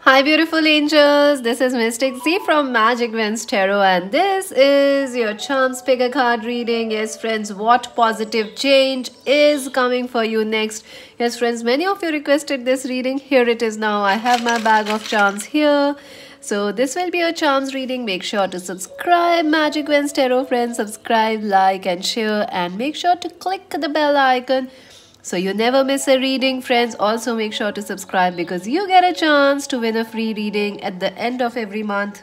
Hi, beautiful angels. This is Mystic Z from Magic Wins Tarot, and this is your Charms Pick a Card reading. Yes, friends, what positive change is coming for you next? Yes, friends, many of you requested this reading. Here it is now. I have my bag of charms here. So, this will be a charms reading. Make sure to subscribe, Magic Wins Tarot, friends. Subscribe, like, and share, and make sure to click the bell icon so you never miss a reading. Friends, also make sure to subscribe because you get a chance to win a free reading at the end of every month.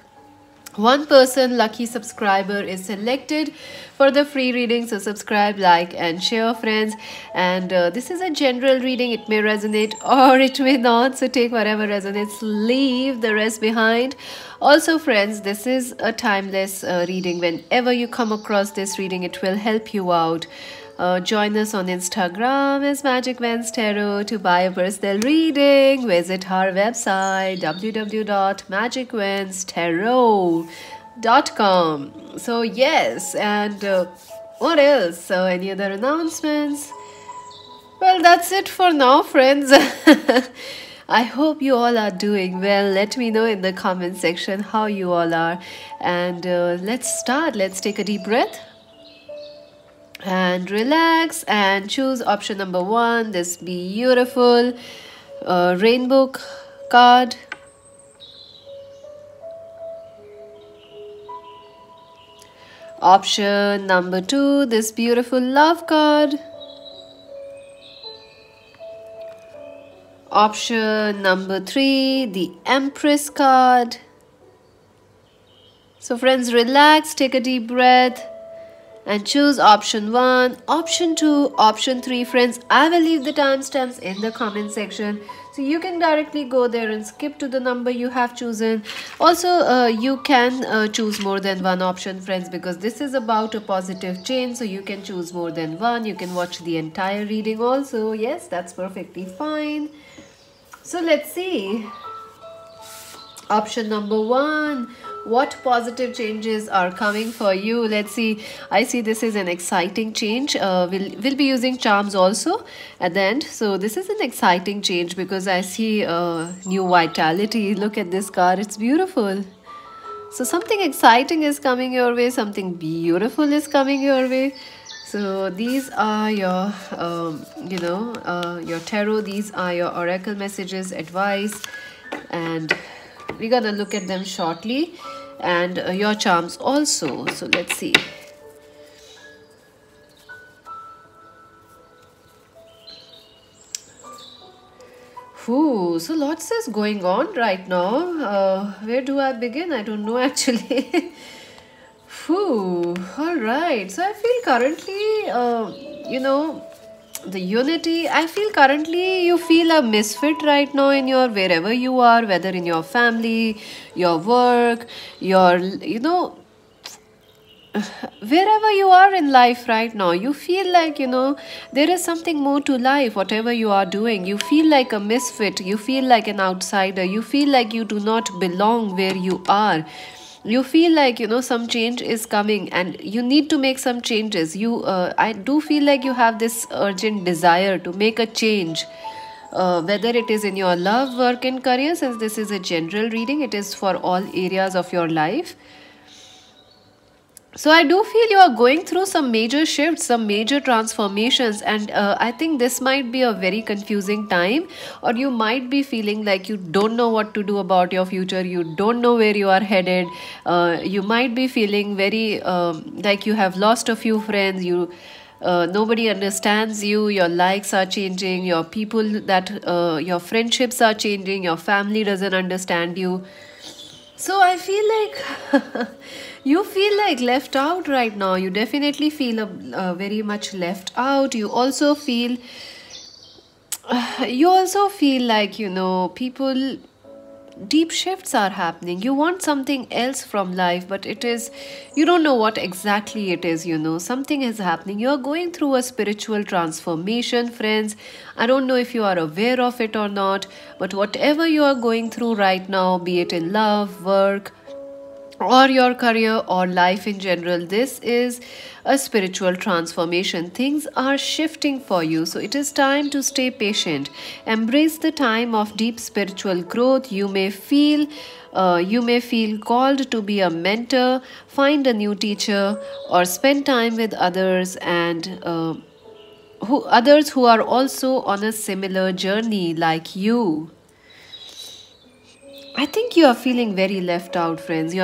One person lucky subscriber is selected for the free reading. So subscribe, like, and share, friends. And this is a general reading. It may resonate or it may not. So take whatever resonates, leave the rest behind. Also, friends, this is a timeless reading. Whenever you come across this reading, it will help you out. Join us on Instagram as Magic Wins Tarot to buy a personal reading. Visit our website www.magicwinstarot.com. So yes, and what else? So any other announcements? Well, that's it for now, friends. I hope you all are doing well. Let me know in the comment section how you all are. And let's start. Let's take a deep breath and relax and choose option number 1, this beautiful rainbow card. Option number 2, this beautiful love card. Option number 3, the Empress card. So friends, relax, take a deep breath and choose option 1, option 2, option 3. Friends, I will leave the timestamps in the comment section so you can directly go there and skip to the number you have chosen. Also, you can choose more than one option, friends, because this is about a positive change, so you can choose more than one. You can watch the entire reading also. Yes, that's perfectly fine. So let's see. Option number 1, what positive changes are coming for you? Let's see. I see this is an exciting change. We'll be using charms also at the end. So this is an exciting change because I see new vitality. Look at this card. It's beautiful. So something exciting is coming your way. Something beautiful is coming your way. So these are your, your tarot. These are your oracle messages, advice, and we're gonna look at them shortly, and your charms also. So let's see. Ooh, so lots is going on right now. Where do I begin? I don't know actually. All right. So I feel currently, the unity. I feel currently you feel a misfit right now in your wherever you are, whether in your family, your work, your, wherever you are in life right now, you feel like, there is something more to life. Whatever you are doing, you feel like a misfit. You feel like an outsider. You feel like you do not belong where you are. You feel like some change is coming and you need to make some changes. I do feel like you have this urgent desire to make a change, whether it is in your love, work, and career. Since this is a general reading, it is for all areas of your life. So I do feel you are going through some major shifts, some major transformations, and I think this might be a very confusing time, or you might be feeling like you don't know what to do about your future. You don't know where you are headed. You might be feeling very like you have lost a few friends. Nobody understands you. Your likes are changing. Your people your friendships are changing. Your family doesn't understand you. So I feel like you feel like left out right now. You definitely feel very much left out. You also feel like, people, deep shifts are happening. You want something else from life, but you don't know what exactly it is. Something is happening. You are going through a spiritual transformation, friends. I don't know if you are aware of it or not, but whatever you are going through right now, be it in love, work, or your career or life in general. This is a spiritual transformation. Things are shifting for you, so it is time to stay patient. Embrace the time of deep spiritual growth. You may feel called to be a mentor, find a new teacher, or spend time with others who are also on a similar journey like you. I think you are feeling very left out, friends.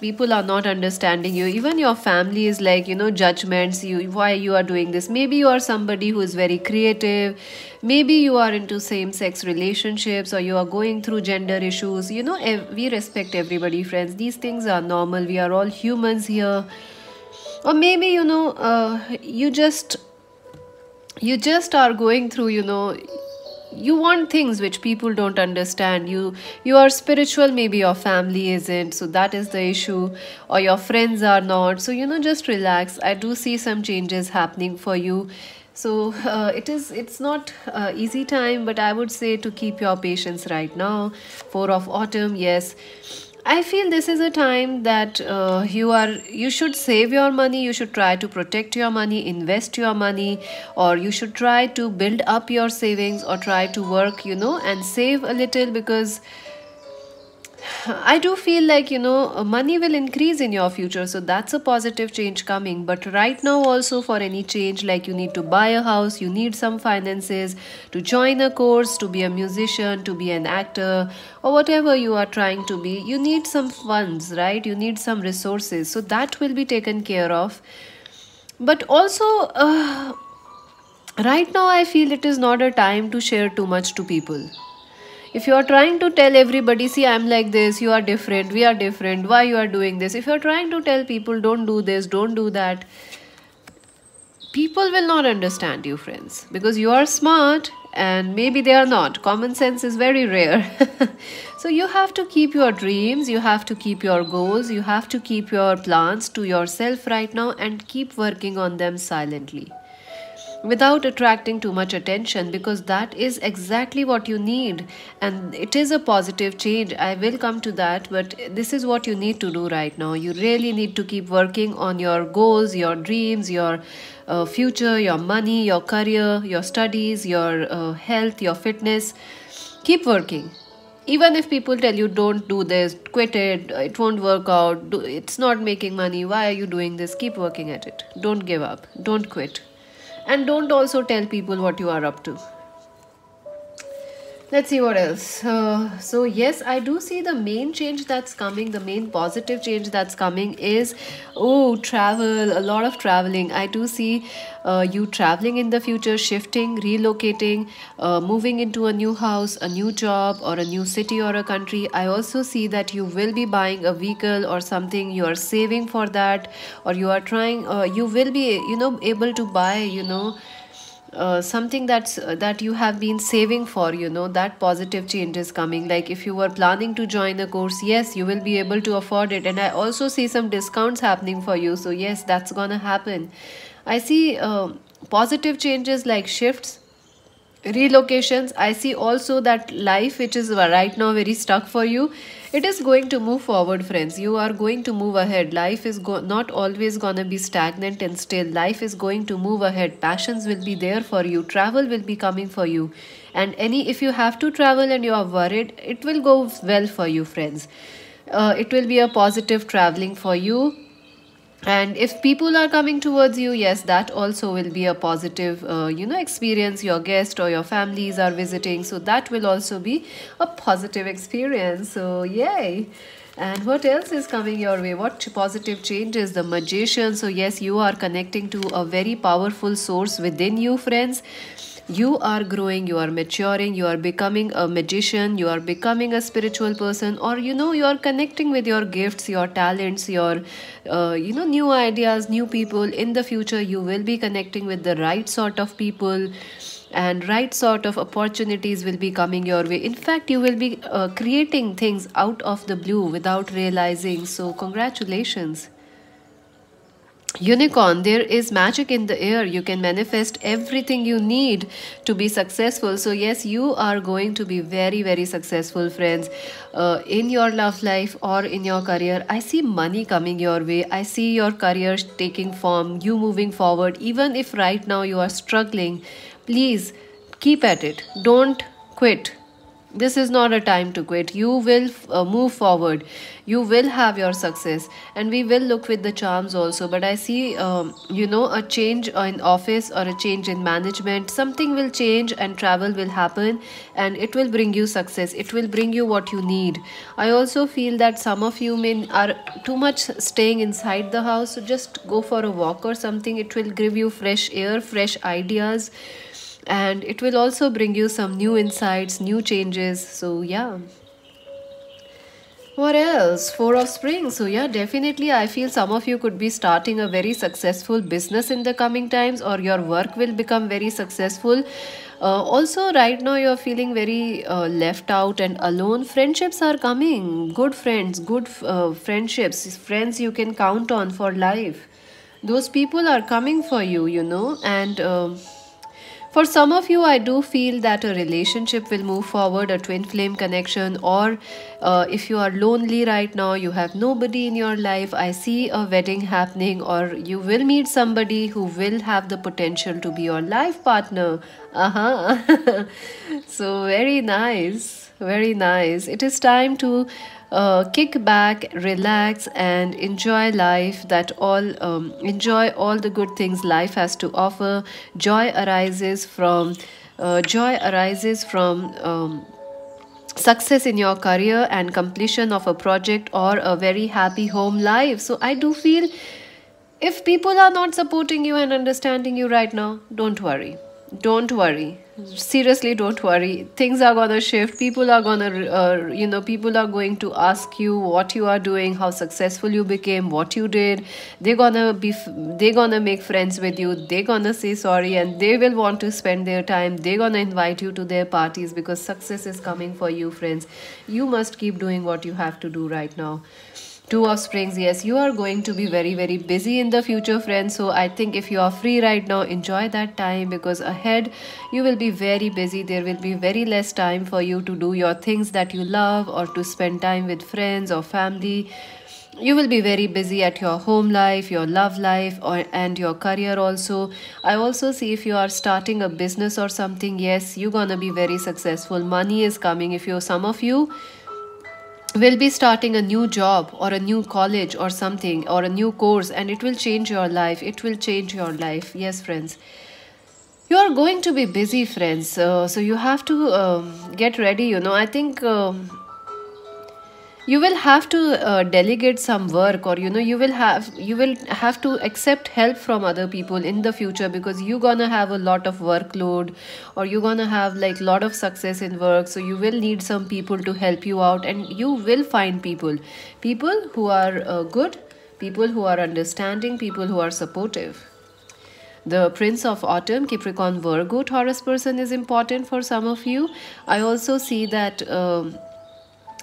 People are not understanding you. Even your family is like, judgments, why you are doing this. Maybe you are somebody who is very creative. Maybe you are into same sex relationships or you are going through gender issues. We respect everybody, friends. These things are normal. We are all humans here. Or maybe, you just are going through, you want things which people don't understand. You are spiritual, maybe your family isn't, so that is the issue, or your friends are not. So just relax. I do see some changes happening for you. So it's not easy time, but I would say to keep your patience right now. Four of autumn, yes, I feel this is a time that you should save your money, you should try to protect your money, invest your money, or you should try to build up your savings or try to work, and save a little, because I do feel like, money will increase in your future. So that's a positive change coming. But right now, also for any change, like you need to buy a house, you need some finances to join a course, to be a musician, to be an actor, or whatever you are trying to be, you need some funds, right? You need some resources. So that will be taken care of. But also, right now, I feel it is not a time to share too much to people. If you are trying to tell everybody, see, I'm like this, you are different, we are different, why you are doing this, if you're trying to tell people, don't do this, don't do that, people will not understand you, friends, because you are smart and maybe they are not. Common sense is very rare. So you have to keep your dreams, you have to keep your goals, you have to keep your plans to yourself right now and keep working on them silently without attracting too much attention, because that is exactly what you need, and it is a positive change. I will come to that, but this is what you need to do right now. You really need to keep working on your goals, your dreams, your future, your money, your career, your studies, your health, your fitness. Keep working. Even if people tell you don't do this, quit it won't work out, it's not making money, why are you doing this, keep working at it. Don't give up, don't quit, and don't also tell people what you are up to. Let's see what else. So yes, I do see the main change that's coming. The main positive change that's coming is, travel. A lot of traveling. I do see you traveling in the future, shifting, relocating, moving into a new house, a new job, or a new city or a country. I also see that you will be buying a vehicle or something. You are saving for that, or you are trying. You will be, able to buy, something that you have been saving for. That positive change is coming. Like if you were planning to join a course, yes, you will be able to afford it, and I also see some discounts happening for you. So yes, that's gonna happen. I see positive changes like shifts, relocations. I see also that life which is right now very stuck for you, it is going to move forward, friends. You are going to move ahead. Life is not always gonna be stagnant and still. Life is going to move ahead. Passions will be there for you, travel will be coming for you, and if you have to travel and you are worried, it will go well for you, friends. It will be a positive traveling for you. And if people are coming towards you, yes, that also will be a positive experience. Your guest or your families are visiting, so that will also be a positive experience. So yay. And what else is coming your way? What positive changes? The magician. So yes, you are connecting to a very powerful source within you, friends. You are growing, you are maturing, you are becoming a magician, you are becoming a spiritual person, or you are connecting with your gifts, your talents, your new ideas, new people. In the future, you will be connecting with the right sort of people, and right sort of opportunities will be coming your way. In fact, you will be creating things out of the blue without realizing. So congratulations. Unicorn, there is magic in the air. You can manifest everything you need to be successful. So yes, you are going to be very, very successful, friends, in your love life or in your career. I see money coming your way. I see your career taking form, you moving forward. Even if right now you are struggling, please keep at it. Don't quit. This is not a time to quit. You will move forward. You will have your success, and we will look with the charms also. But I see, a change in office or a change in management. Something will change and travel will happen, and it will bring you success. It will bring you what you need. I also feel that some of you may are too much staying inside the house. So just go for a walk or something. It will give you fresh air, fresh ideas, and it will also bring you some new insights, new changes. So yeah, what else? Four of spring. So yeah, definitely I feel some of you could be starting a very successful business in the coming times, or your work will become very successful. Also right now you're feeling very left out and alone. Friendships are coming, good friends, good friendships, friends you can count on for life. Those people are coming for you, and for some of you, I do feel that a relationship will move forward, a twin flame connection, or if you are lonely right now, you have nobody in your life, I see a wedding happening, or you will meet somebody who will have the potential to be your life partner. Uh-huh. So, very nice. Very nice. It is time to kick back, relax, and enjoy life. Enjoy all the good things life has to offer. Joy arises from success in your career and completion of a project or a very happy home life. So I do feel, if people are not supporting you and understanding you right now, don't worry. Don't worry. Seriously, don't worry. Things are gonna shift. People are going to ask you what you are doing, how successful you became, what you did. They're gonna make friends with you. They're gonna say sorry, and they will want to spend their time. They're gonna invite you to their parties, because success is coming for you, friends. You must keep doing what you have to do right now. Two of springs, yes, you are going to be very, very busy in the future, friends. So I think if you are free right now, enjoy that time, because ahead you will be very busy. There will be very less time for you to do your things that you love, or to spend time with friends or family. You will be very busy at your home life, your love life, and your career also. I also see, if you are starting a business or something, yes, you're gonna be very successful. Money is coming. If you Some of you will be starting a new job or a new college or something, or a new course, and it will change your life. It will change your life. Yes, friends, you are going to be busy, friends. So you have to get ready. I think you will have to delegate some work, or you will have to accept help from other people in the future, because you're gonna have a lot of workload, or you're gonna have like lot of success in work. So you will need some people to help you out, and you will find people who are good, people who are understanding, people who are supportive. The Prince of Autumn, Capricorn, Virgo, Taurus person is important for some of you. I also see that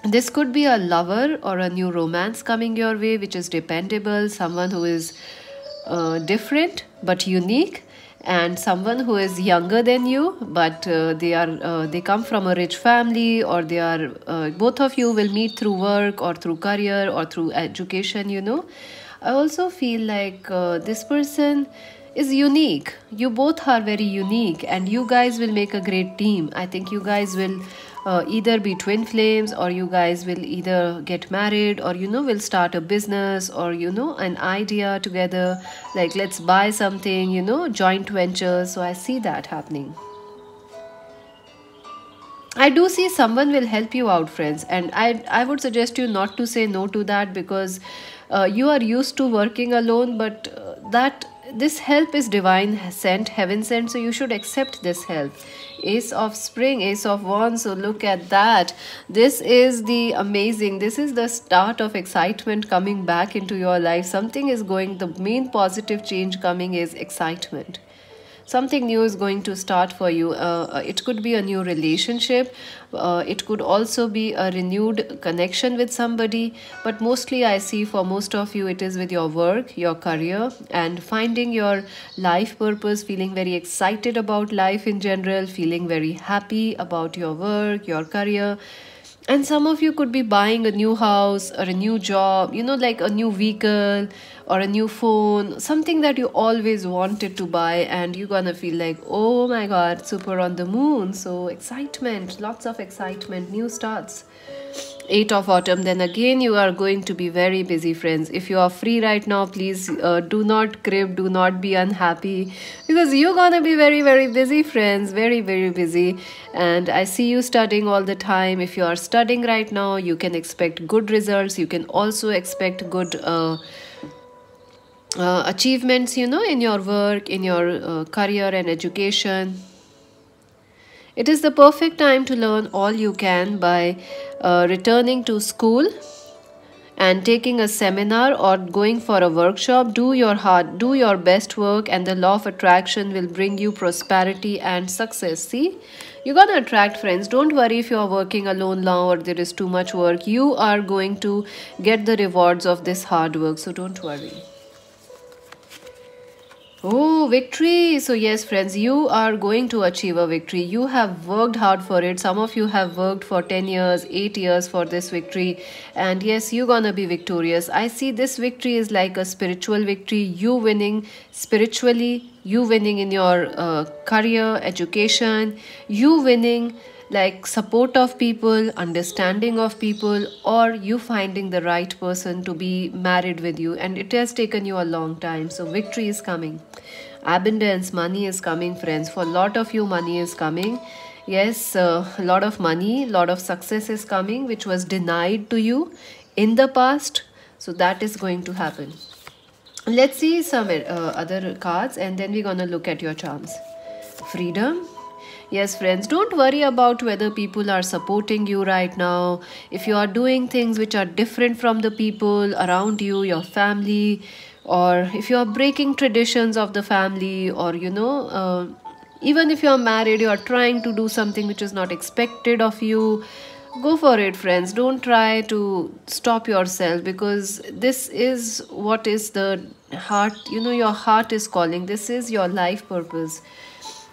this could be a lover or a new romance coming your way, which is dependable, someone who is different but unique, and someone who is younger than you, but they come from a rich family, or they are both of you will meet through work or through career or through education. I also feel like this person is unique. You both are very unique, and you guys will make a great team. I think you guys will either be twin flames, or you guys will either get married, or will start a business, or an idea together, like let's buy something, joint ventures. So I see that happening. I do see someone will help you out, friends, and I would suggest you not to say no to that, because you are used to working alone, but that this help is divine sent, heaven sent, so you should accept this help. Ace of spring, ace of wands. So look at that. This is the amazing, this is the start of excitement coming back into your life. Something is going, the main positive change coming is excitement. something new is going to start for you. It could be a new relationship, it could also be a renewed connection with somebody, but mostly I see for most of you it is with your work, your career, and finding your life purpose, feeling very excited about life in general, feeling very happy about your work, your career. And some of you could be buying a new house or a new job, like a new vehicle or a new phone, something that you always wanted to buy, and you're gonna feel like, oh my god, super on the moon. So, excitement, lots of excitement, new starts. Eight of autumn, then again you are going to be very busy, friends. If you are free right now, please do not crib, do not be unhappy, because you're gonna be very very busy, friends, very very busy. And I see you studying all the time. If you are studying right now, you can expect good results. You can also expect good achievements, in your work, in your career and education. It is the perfect time to learn all you can by returning to school and taking a seminar or going for a workshop. Do your best work, and the law of attraction will bring you prosperity and success. See, you're gonna attract, friends. Don't worry if you are working alone now or there is too much work. You are going to get the rewards of this hard work, so don't worry. Oh, victory. So, yes, friends, you are going to achieve a victory. You have worked hard for it. Some of you have worked for 10 years, 8 years for this victory. And yes, you're gonna be victorious. I see this victory is like a spiritual victory. You winning spiritually, you winning in your career, education, you winning like support of people, understanding of people, or you finding the right person to be married with you, and it has taken you a long time. So victory is coming, abundance, money is coming, friends. For a lot of you, money is coming. Yes, a lot of money, lot of success is coming, which was denied to you in the past. So that is going to happen. Let's see some other cards, and then we're gonna look at your charms. Freedom. Yes, friends, don't worry about whether people are supporting you right now. If you are doing things which are different from the people around you, your family, or if you are breaking traditions of the family, or even if you are married, you are trying to do something which is not expected of you, go for it, friends. Don't try to stop yourself, because this is what is the heart, your heart is calling. This is your life purpose.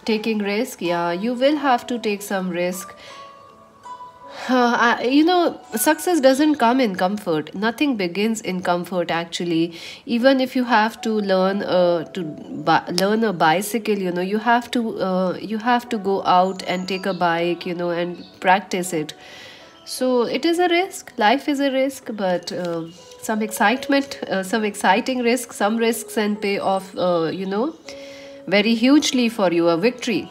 Taking risk, yeah, you will have to take some risk. Success doesn't come in comfort. Nothing begins in comfort, actually. Even if you have to learn learn a bicycle, you have to go out and take a bike, and practice it. So it is a risk. Life is a risk, but some excitement, some exciting risks, some risks and pay off. Very hugely for you, a victory.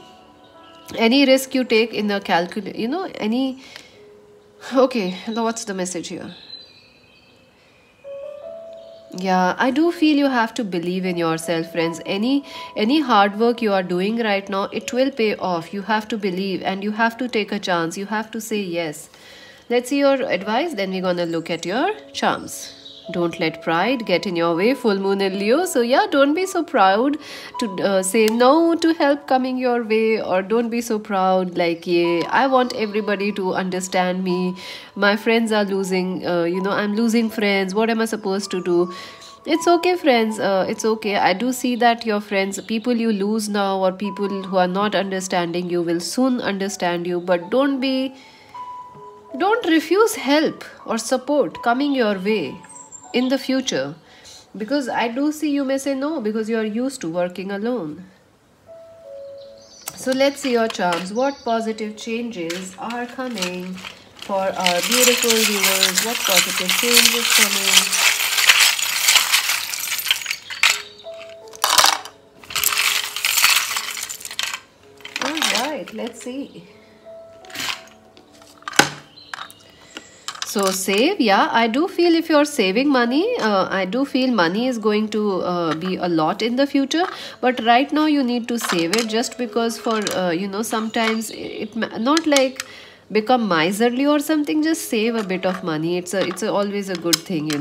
Any risk you take in the any. Okay, what's the message here? Yeah, I do feel you have to believe in yourself, friends. Any hard work you are doing right now, it will pay off. You have to believe, and you have to take a chance. You have to say yes. Let's see your advice, then we're gonna look at your charms. Don't let pride get in your way. Full moon in Leo. So yeah, don't be so proud to say no to help coming your way, or don't be so proud like, yeah, I want everybody to understand me. My friends are losing, I'm losing friends. What am I supposed to do? It's okay, friends. It's okay. I do see that your friends, people you lose now, or people who are not understanding you, will soon understand you. But don't refuse help or support coming your way in the future, because I do see you may say no because you are used to working alone. So let's see your charms. What positive changes are coming for our beautiful viewers? What positive change is coming? All right, let's see. So save, yeah, I do feel if you're saving money, I do feel money is going to be a lot in the future, but right now you need to save it, just because for, sometimes it not like become miserly or something. Just save a bit of money. It's always a good thing.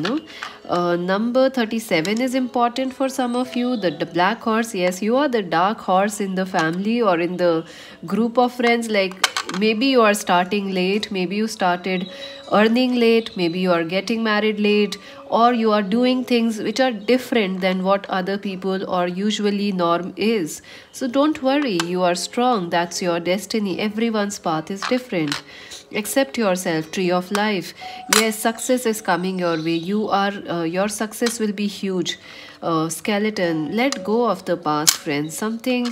Number 37 is important for some of you. The black horse. Yes, you are the dark horse in the family or in the group of friends. Like maybe you are starting late, maybe you started earning late, maybe you are getting married late, or you are doing things which are different than what other people or usually norm is. So don't worry, you are strong. That's your destiny. Everyone's path is different. Accept yourself, tree of life. Yes, success is coming your way. Your success will be huge. Skeleton, let go of the past, friends. Something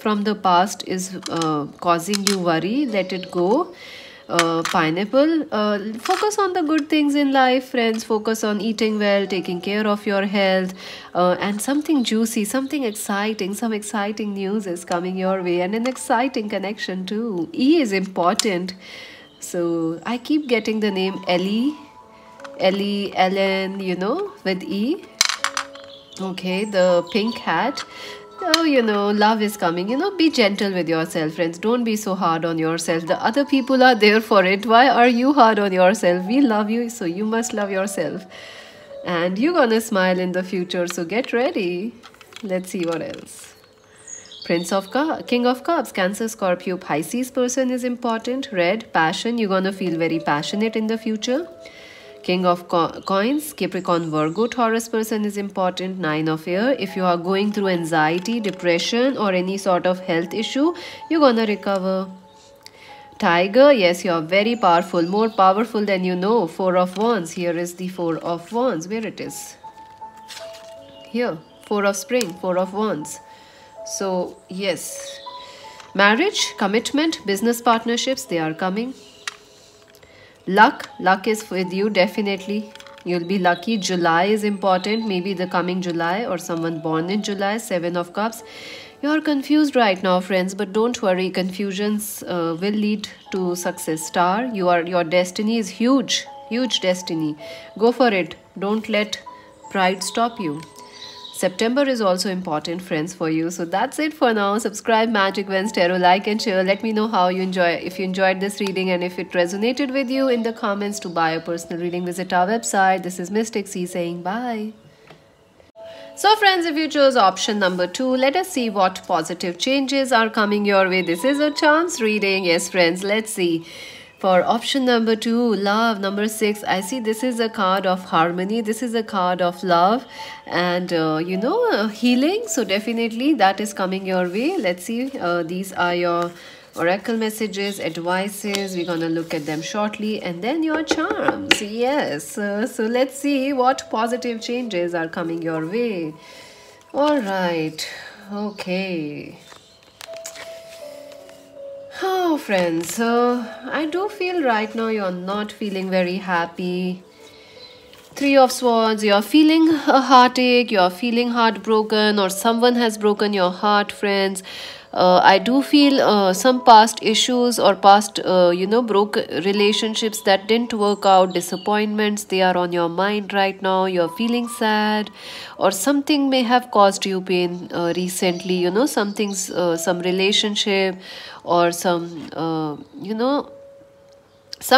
from the past is causing you worry. Let it go. Pineapple, focus on the good things in life, friends. Focus on eating well, taking care of your health, and something juicy, something exciting, some exciting news is coming your way, and an exciting connection too. E is important. So I keep getting the name Ellie, Ellen, with E. Okay, the pink hat. Oh, love is coming. Be gentle with yourself, friends. Don't be so hard on yourself. The other people are there for it. Why are you hard on yourself? We love you, so you must love yourself. And you're gonna smile in the future, so get ready. Let's see what else. King of Cups, Cancer, Scorpio, Pisces person is important. Red, passion. You're gonna feel very passionate in the future. King of Coins, Capricorn, Virgo, Taurus person is important. Nine of Air. If you are going through anxiety, depression, or any sort of health issue, you're gonna recover. Tiger, yes, you are very powerful, more powerful than you know. Four of Wands. Here is the Four of Wands. Where it is? Here. Four of Spring, Four of Wands. So, yes. Marriage, commitment, business partnerships, they are coming. Luck is with you, definitely. You'll be lucky. July is important. Maybe the coming July or someone born in July. Seven of Cups. You're confused right now, friends, but don't worry. Confusions will lead to success. Star, your destiny is huge. Huge destiny. Go for it. Don't let pride stop you. September is also important, friends, for you. So that's it for now. Subscribe Magic Vens Tarot, like and share. Let me know how you if you enjoyed this reading and if it resonated with you in the comments. To buy a personal reading, visit our website. This is Mystic C saying bye. So friends, if you chose option number 2, let us see what positive changes are coming your way. This is a chance reading. Yes, friends, let's see. For option number 2, love. Number 6, I see this is a card of harmony. This is a card of love and, healing. So definitely that is coming your way. Let's see. These are your oracle messages, advices. We're going to look at them shortly. And then your charms. Yes. So let's see what positive changes are coming your way. All right. Okay. Oh, friends, I do feel right now you're not feeling very happy. Three of Swords, you're feeling a heartache, you're feeling heartbroken, or someone has broken your heart, friends. I do feel some past issues or past, broke relationships that didn't work out, disappointments, they are on your mind right now. You're feeling sad, or something may have caused you pain recently, some relationship or some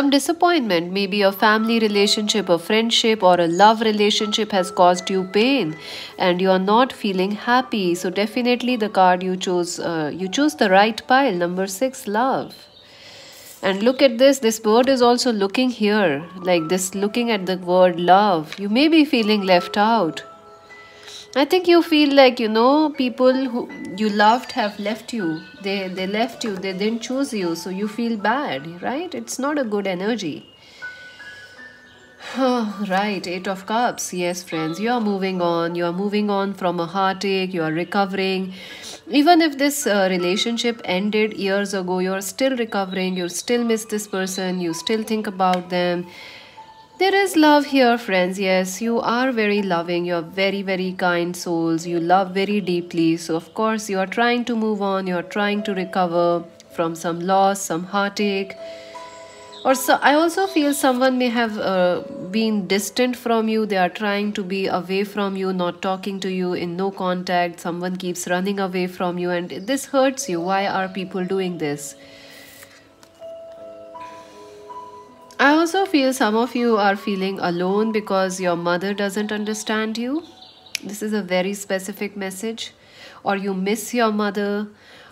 disappointment, maybe a family relationship, a friendship, or a love relationship has caused you pain and you are not feeling happy. So definitely the card you chose the right pile. Number 6, love. And look at this bird is also looking here, like this, looking at the word love. You may be feeling left out. I think you feel like, people who you loved have left you. They left you. They didn't choose you. So you feel bad, right? It's not a good energy. Right, 8 of Cups. Yes, friends, you are moving on. You are moving on from a heartache. You are recovering. Even if this relationship ended years ago, you're still recovering. You still miss this person. You still think about them. There is love here, friends. Yes, you are very loving. You are very, very kind souls. You love very deeply. So, of course, you are trying to move on. You are trying to recover from some loss, some heartache. Or so, I also feel someone may have been distant from you. They are trying to be away from you, not talking to you, in no contact. Someone keeps running away from you and this hurts you. Why are people doing this? I also feel some of you are feeling alone because your mother doesn't understand you. This is a very specific message. Or you miss your mother,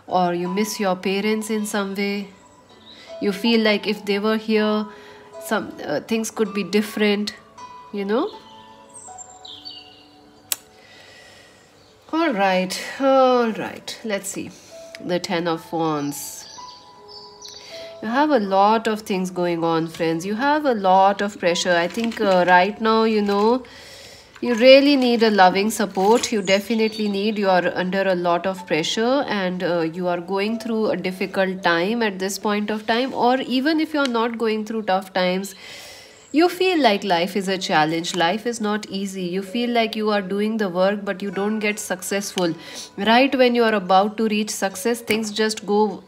or you miss your parents in some way. You feel like if they were here, some things could be different, you know. All right. Let's see. The Ten of Wands. You have a lot of things going on, friends. You have a lot of pressure. I think right now, you really need a loving support. You definitely need. You are under a lot of pressure, and you are going through a difficult time at this point of time. Or even if you are not going through tough times, you feel like life is a challenge. Life is not easy. You feel like you are doing the work, but you don't get successful. Right when you are about to reach success, things just go,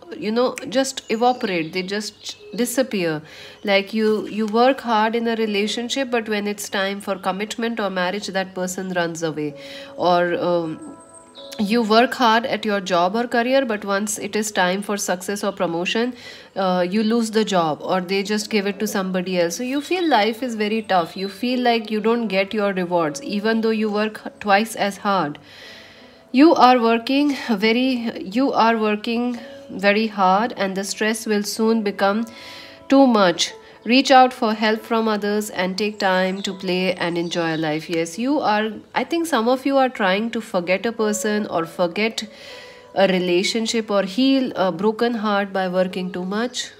just evaporate. They just disappear. Like you work hard in a relationship, but when it's time for commitment or marriage, that person runs away. Or you work hard at your job or career, but once it is time for success or promotion, you lose the job, or they just give it to somebody else. So you feel life is very tough. You feel like you don't get your rewards even though you work twice as hard. You are working very hard, and the stress will soon become too much. Reach out for help from others and take time to play and enjoy life. Yes, I think some of you are trying to forget a person or forget a relationship or heal a broken heart by working too much.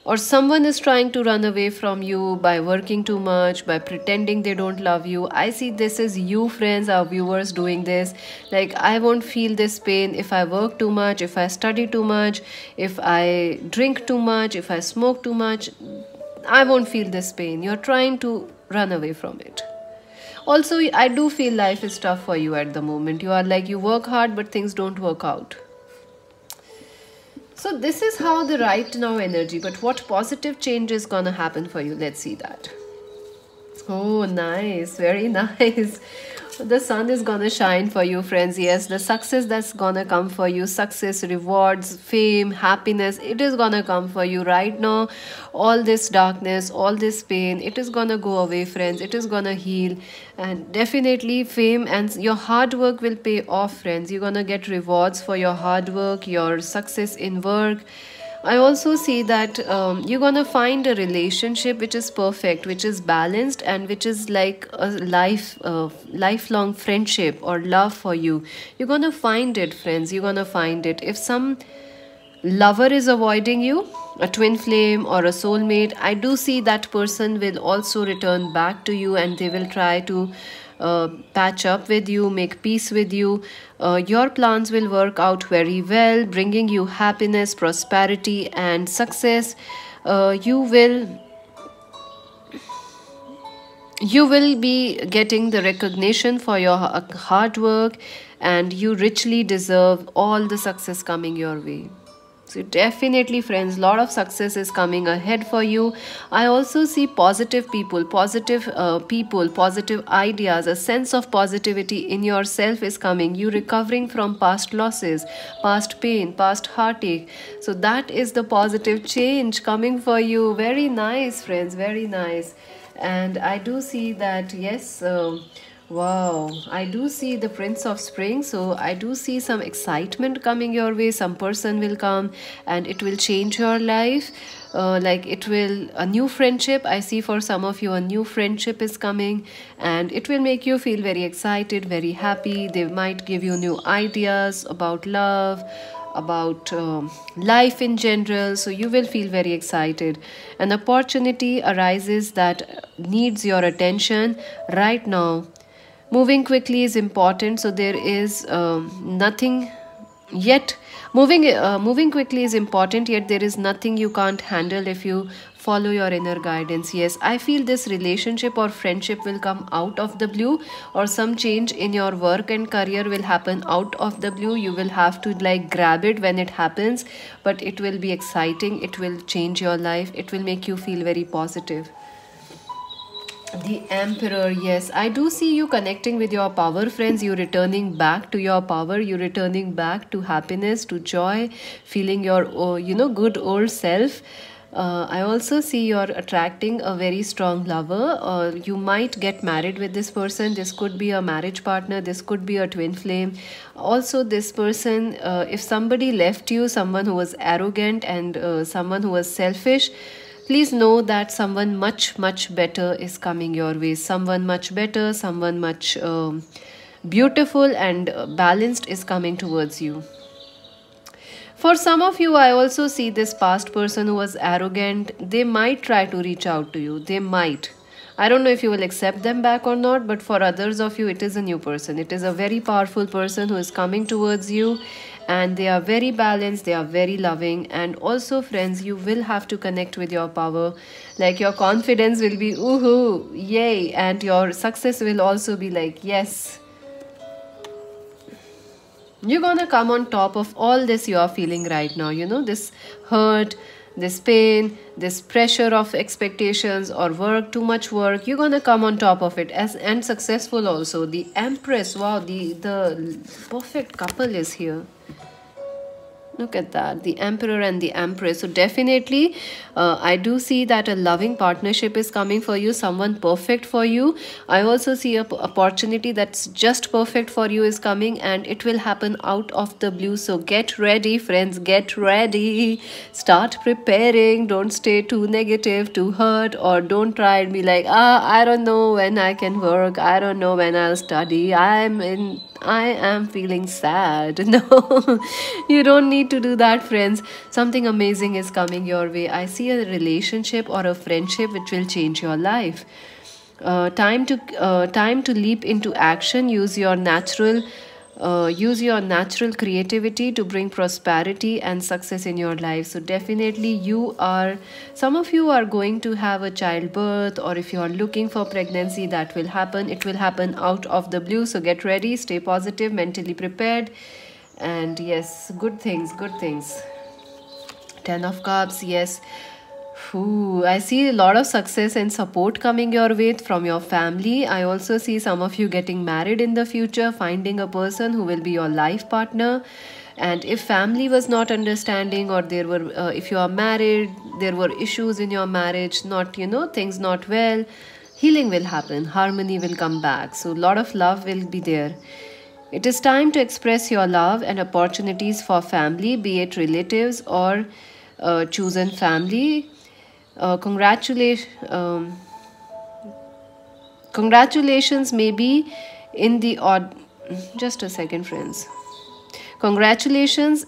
Or someone is trying to run away from you by working too much, by pretending they don't love you. I see this is you, friends, our viewers, doing this. Like, I won't feel this pain if I work too much, if I study too much, if I drink too much, if I smoke too much. I won't feel this pain. You're trying to run away from it. Also, I do feel life is tough for you at the moment. You are like, you work hard, but things don't work out. So this is how the right now energy, but what positive change is gonna happen for you? Let's see that. Oh, nice. Very nice. The sun is gonna shine for you, friends. Yes, the success that's gonna come for you, success, rewards, fame, happiness, it is gonna come for you right now. All this darkness, all this pain, it is gonna go away, friends. It is gonna heal, and definitely fame and your hard work will pay off, friends. You're gonna get rewards for your hard work, your success in work. I also see that you're gonna find a relationship which is perfect, which is balanced, and which is like a lifelong friendship or love for you. You're gonna find it, friends. You're gonna find it. If some lover is avoiding you, a twin flame or a soulmate, I do see that person will also return back to you, and they will try to patch up with you, make peace with you. Your plans will work out very well, bringing you happiness, prosperity, and success. You will be getting the recognition for your hard work, and you richly deserve all the success coming your way. So definitely, friends, lot of success is coming ahead for you. I also see positive people, positive ideas. A sense of positivity in yourself is coming. You recovering from past losses, past pain, past heartache. So that is the positive change coming for you. Very nice, friends, very nice. And I do see that, yes, wow, I do see the Prince of Spring. So I do see some excitement coming your way. Some person will come and it will change your life. A new friendship. I see for some of you a new friendship is coming, and it will make you feel very excited, very happy. They might give you new ideas about love, about life in general. So you will feel very excited. An opportunity arises that needs your attention right now. Moving quickly is important, so there is nothing yet. Moving quickly is important, yet there is nothing you can't handle if you follow your inner guidance. Yes, I feel this relationship or friendship will come out of the blue, or some change in your work and career will happen out of the blue. You will have to like grab it when it happens, but it will be exciting. It will change your life. It will make you feel very positive. The Emperor, yes, I do see you connecting with your power, friends. You returning back to your power. You returning back to happiness, to joy, feeling your good old self. I also see you're attracting a very strong lover, or you might get married with this person. This could be a marriage partner, this could be a twin flame. Also, this person, if somebody left you, someone who was arrogant and someone who was selfish, please know that someone much, much better is coming your way. Someone much better, someone much beautiful and balanced is coming towards you. For some of you, I also see this past person who was arrogant. They might try to reach out to you. They might. I don't know if you will accept them back or not, but for others of you, it is a new person. It is a very powerful person who is coming towards you, and they are very balanced, they are very loving. And also, friends, you will have to connect with your power. Like your confidence will be, ooh, yay, and your success will also be like, yes. You're gonna come on top of all this you are feeling right now, you know, this hurt, this pain, this pressure of expectations or work, too much work. You're gonna come on top of it as and successful also. The Empress, wow, the perfect couple is here. Look at that, the Emperor and the Empress. So definitely, I do see that a loving partnership is coming for you, someone perfect for you. I also see a opportunity that's just perfect for you is coming, and it will happen out of the blue. So get ready, friends, get ready. Start preparing. Don't stay too negative, too hurt, or don't try and be like, I don't know when I can work. I don't know when I'll study. I am feeling sad. No, you don't need to do that, friends. Something amazing is coming your way. I see a relationship or a friendship which will change your life. Time to leap into action. Use your natural creativity to bring prosperity and success in your life. So definitely some of you are going to have a childbirth, or if you are looking for pregnancy, that will happen. It will happen out of the blue. So get ready, stay positive, mentally prepared, and yes, good things. 10 of Cups, yes. Ooh, I see a lot of success and support coming your way from your family. I also see some of you getting married in the future, finding a person who will be your life partner. And if family was not understanding, or if you are married, there were issues in your marriage, not, things not well, healing will happen, harmony will come back. So a lot of love will be there. It is time to express your love and opportunities for family, be it relatives or chosen family. Congratulations may be in the odd. Just a second, friends. Congratulations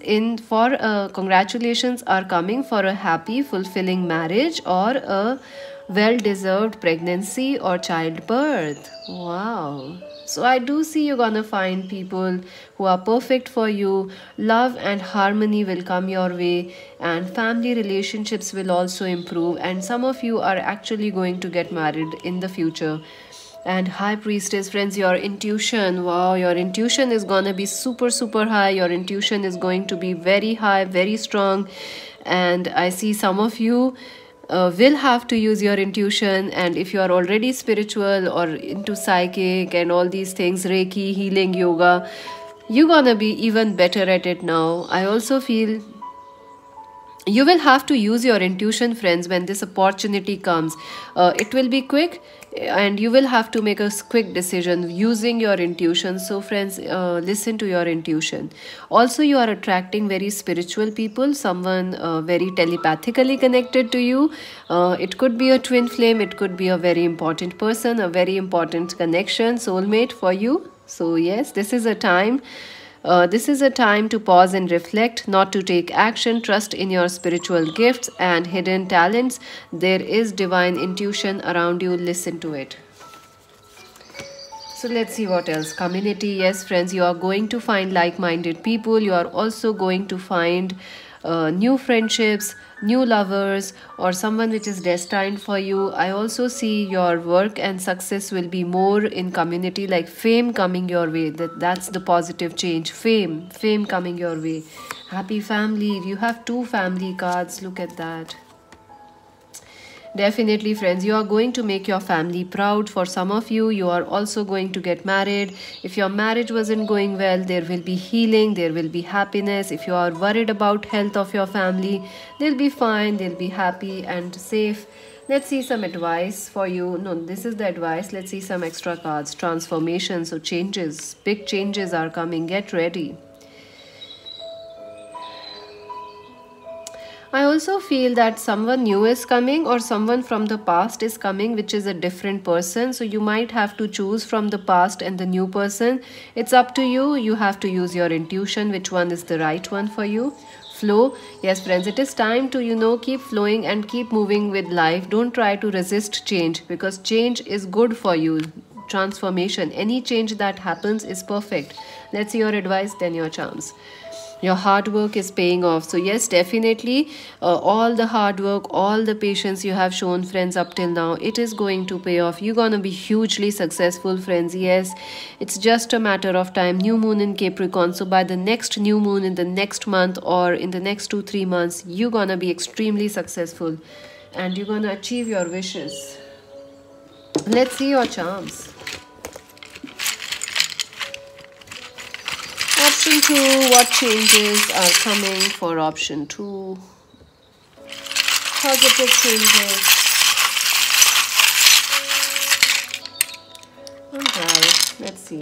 are coming for a happy, fulfilling marriage or a well-deserved pregnancy or childbirth. Wow. So I do see you're gonna find people who are perfect for you. Love and harmony will come your way, and family relationships will also improve, and some of you are actually going to get married in the future. And High Priestess, friends, your intuition, wow, your intuition is gonna be super, super high. Your intuition is going to be very high, very strong. And I see some of you will have to use your intuition, and if you are already spiritual or into psychic and all these things, Reiki, healing, yoga, you're gonna be even better at it now. I also feel you will have to use your intuition, friends, when this opportunity comes. It will be quick, and you will have to make a quick decision using your intuition. So friends, listen to your intuition. Also, you are attracting very spiritual people, someone very telepathically connected to you. It could be a twin flame, it could be a very important person, a very important connection, soulmate for you. So yes, this is a time to pause and reflect, not to take action. Trust in your spiritual gifts and hidden talents. There is divine intuition around you. Listen to it. So let's see what else. Community. Yes, friends, you are going to find like-minded people. You are also going to find new friendships, new lovers, or someone which is destined for you. I also see your work and success will be more in community, like fame coming your way. That's the positive change. Fame coming your way. Happy family. You have 2 family cards. Look at that. Definitely, friends, you are going to make your family proud. For some of you, you are also going to get married. If your marriage wasn't going well, there will be healing, there will be happiness. If you are worried about health of your family, they'll be fine, they'll be happy and safe. Let's see some advice for you. No, this is the advice. Let's see some extra cards. Transformation, so changes, big changes are coming. Get ready. I also feel that someone new is coming, or someone from the past is coming, which is a different person. So you might have to choose from the past and the new person. It's up to you. You have to use your intuition, which one is the right one for you. Flow. Yes, friends, it is time to, keep flowing and keep moving with life. Don't try to resist change, because change is good for you. Transformation, any change that happens is perfect. Let's see your advice, then your charms. Your hard work is paying off. So yes, definitely, all the hard work, all the patience you have shown, friends, up till now, it is going to pay off. You're gonna be hugely successful, friends. Yes, it's just a matter of time. New moon in Capricorn, so by the next new moon in the next month, or in the next 2-3 months, you're gonna be extremely successful and you're gonna achieve your wishes. Let's see your charms. Option 2, what changes are coming for option 2? Positive changes. Alright, let's see.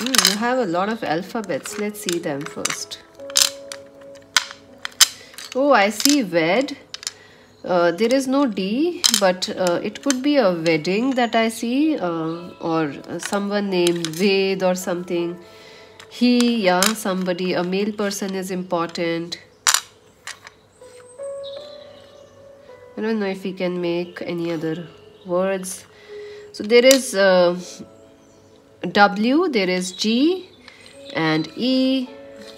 You have a lot of alphabets. Let's see them first. Oh, I see wed. There is no D, but it could be a wedding that I see, or someone named Ved or something. He, yeah, somebody, a male person is important. I don't know if we can make any other words. So there is W, there is G and E,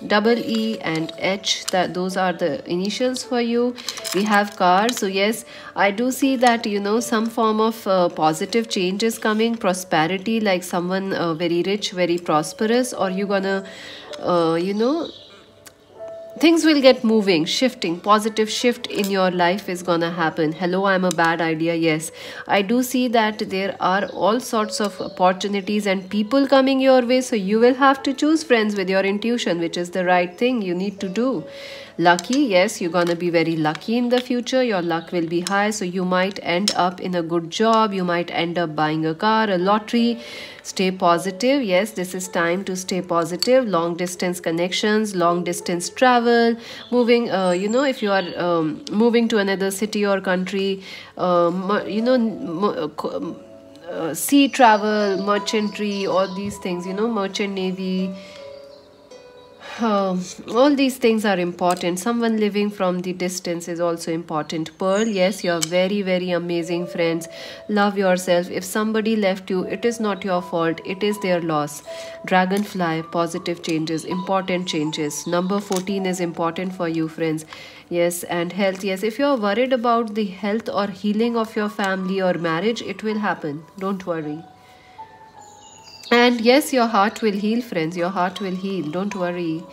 double E and H. Those are the initials for you. We have car. So yes, I do see that some form of positive change is coming. Prosperity, like someone very rich, very prosperous, or you're gonna things will get moving, shifting. Positive shift in your life is gonna happen. Hello, I'm a bad idea. Yes, I do see that there are all sorts of opportunities and people coming your way. So you will have to choose, friends, with your intuition, which is the right thing you need to do. Lucky, yes, you're gonna be very lucky in the future. Your luck will be high, so you might end up in a good job. You might end up buying a car, a lottery. Stay positive. Yes, this is time to stay positive. Long distance connections, long distance travel, moving, if you are moving to another city or country, sea travel, merchantry, all these things, merchant navy. All these things are important. Someone living from the distance is also important. Pearl, yes, you're very, very amazing, friends. Love yourself. If somebody left you, it is not your fault. It is their loss. Dragonfly, positive changes, important changes. Number 14 is important for you, friends. Yes, and health. Yes, if you're worried about the health or healing of your family or marriage, it will happen. Don't worry. And yes, your heart will heal, friends. Your heart will heal. Don't worry.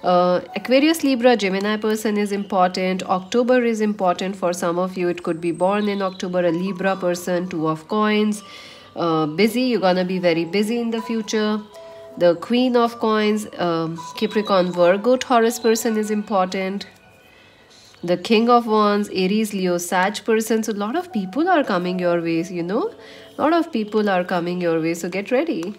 Aquarius, Libra, Gemini person is important. October is important for some of you. It could be born in October, a Libra person. 2 of coins. Busy. You're gonna be very busy in the future. The Queen of coins. Capricorn, Virgo, Taurus person is important. The King of Wands, Aries, Leo, Sag person. So a lot of people are coming your way, A lot of people are coming your way, so get ready.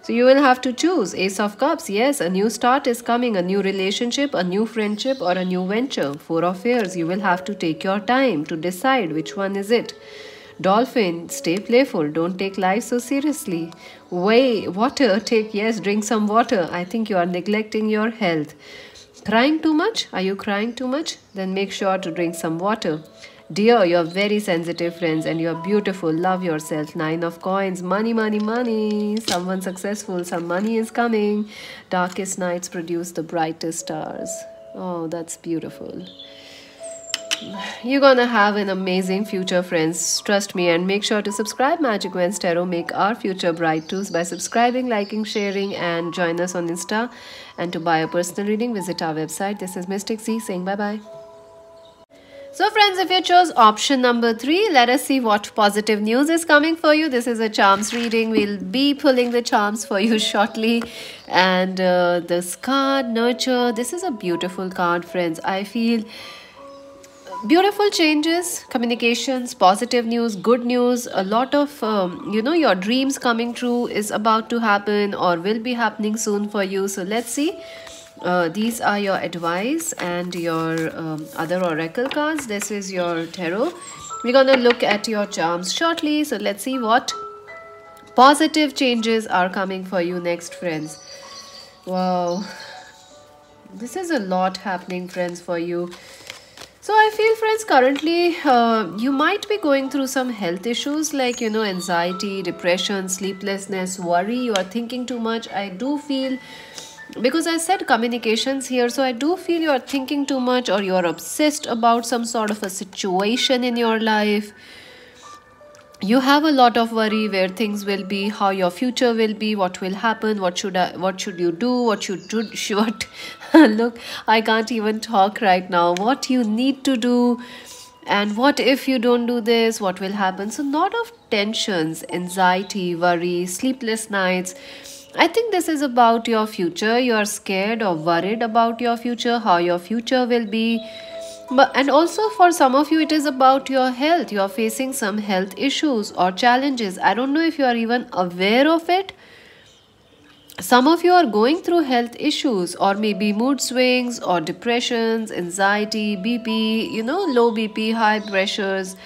So you will have to choose. Ace of Cups, yes, a new start is coming, a new relationship, a new friendship, or a new venture. 4 of Fairs, you will have to take your time to decide which one is it. Dolphin, stay playful, don't take life so seriously. Water, drink some water. I think you are neglecting your health. Crying too much? Are you crying too much? Then make sure to drink some water. Dear, you're very sensitive, friends, and you're beautiful. Love yourself. 9 of coins. Money, money, money. Someone successful. Some money is coming. Darkest nights produce the brightest stars. Oh, that's beautiful. You're gonna have an amazing future, friends. Trust me, and make sure to subscribe Magic Wens Tarot. Make our future bright too by subscribing, liking, sharing, and join us on Insta. And to buy a personal reading, visit our website. This is Mystic Z saying bye bye. So friends, if you chose option number 3, let us see what positive news is coming for you. This is a charms reading. We'll be pulling the charms for you shortly. And this card, Nurture, this is a beautiful card, friends. I feel beautiful changes, communications, positive news, good news. A lot of your dreams coming true is about to happen or will be happening soon for you. So let's see. These are your advice and your other oracle cards. This is your tarot. We're gonna look at your charms shortly. So let's see what positive changes are coming for you next, friends. Wow, this is a lot happening, friends, for you. So I feel, friends, currently you might be going through some health issues like, anxiety, depression, sleeplessness, worry. You are thinking too much. I do feel, because I said communications here, so I do feel you are thinking too much or you are obsessed about some sort of a situation in your life. You have a lot of worry where things will be, how your future will be, what will happen, what should you do, what look, I can't even talk right now, what you need to do, and what if you don't do this, what will happen. So lot of tensions, anxiety, worry, sleepless nights. I think this is about your future. You are scared or worried about your future, how your future will be. And also for some of you, it is about your health. You are facing some health issues or challenges. I don't know if you are even aware of it. Some of you are going through health issues or maybe mood swings or depressions, anxiety, BP, low BP, high pressures.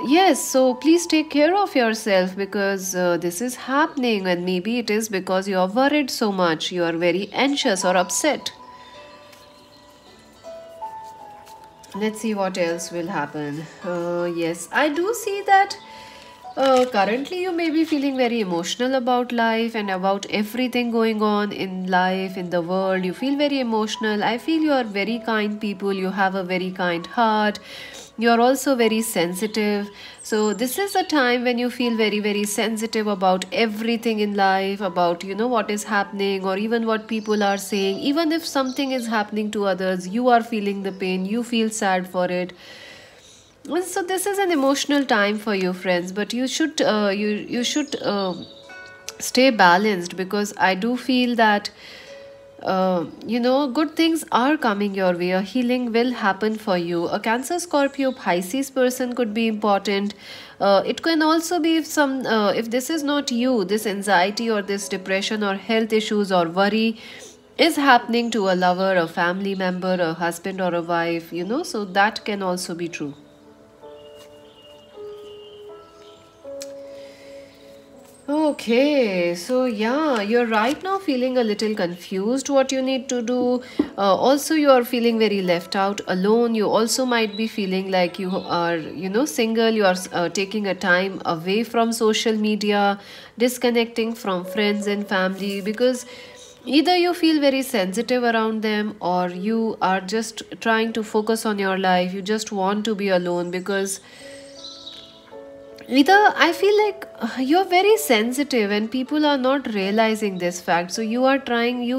Yes, so please take care of yourself because this is happening, and maybe it is because you are worried so much. You are very anxious or upset. Let's see what else will happen. Yes, I do see that currently you may be feeling very emotional about life and about everything going on in life, in the world. You feel very emotional. I feel you are very kind people. You have a very kind heart. You are also very sensitive. So this is a time when you feel very, very sensitive about everything in life, about, what is happening or even what people are saying. Even if something is happening to others, you are feeling the pain, you feel sad for it. So this is an emotional time for you, friends, but you should stay balanced, because I do feel that good things are coming your way. A healing will happen for you. A Cancer, Scorpio, Pisces person could be important. It can also be if this is not you, this anxiety or this depression or health issues or worry is happening to a lover, a family member, a husband or a wife, so that can also be true. Okay, so yeah, you're right now feeling a little confused what you need to do. Also, you are feeling very left out, alone. You also might be feeling like you are, single. You are taking a time away from social media, disconnecting from friends and family, because either you feel very sensitive around them or you are just trying to focus on your life. You just want to be alone because either I feel like you're very sensitive and people are not realizing this fact. So you